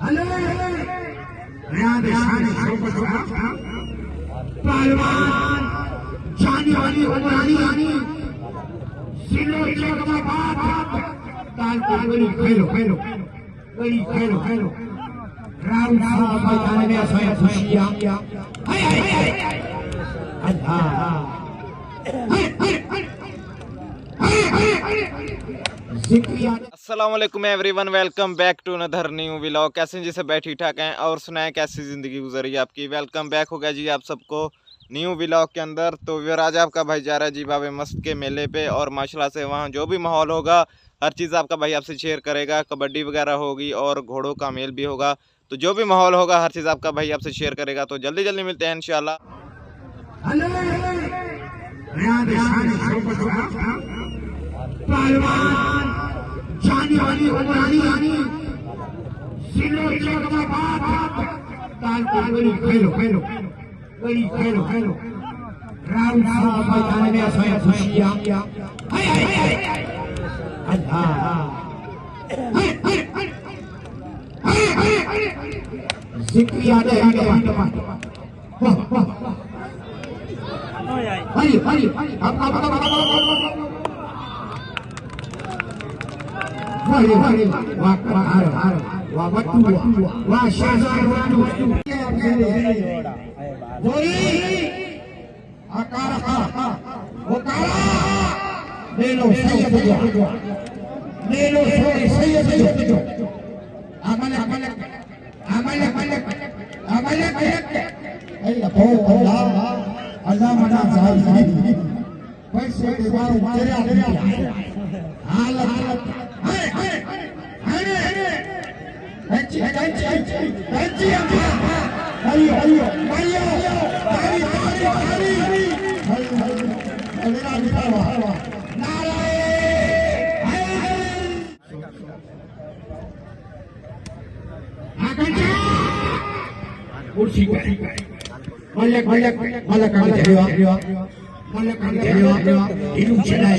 Hello पहलवान जाने वाली उमरानी सिलो चकमा बाप ताल गली खेलो खेलो गली खेलो खेलो राउंड साहब मैदान में आया खुशियां हाय हाय हाय अस्सलाम वालेकुम everyone, welcome back to another new vlog. कैसे हैं जी सब ठीक ठाक हैं और सुनाएं कैसी ज़िंदगी गुजरी आपकी। वेलकम बैक हो गया जी आप सबको न्यू व्लॉग के अंदर। तो फिर आज आपका भाई जा रहा है जी बाबे मस्त के मेले पे और माशाल्लाह से वहाँ जो भी माहौल होगा हर चीज़ आपका भाई आपसे शेयर करेगा। कबड्डी वगैरह होगी और घोड़ों का मेल भी होगा, तो जो भी माहौल होगा हर चीज़ आपका भाई आपसे शेयर करेगा। तो जल्दी जल्दी मिलते हैं इंशाल्लाह। पहलवान जाने वाली उमरानी सिलो चकमा बाप ताल गली खेलो खेलो गली खेलो खेलो राउंड साहब मैदान में आया खुशियां हाय हाय हाय जिक्रिया दे Hari Hari Wahai wahai wakar wabatu wasyazar wadu Dori akar wakara Nelo saya bejo Nelo saya bejo amalak ay ako Allah mana sahib पैसे के बाद तेरे हालत kursi banyak hidup senai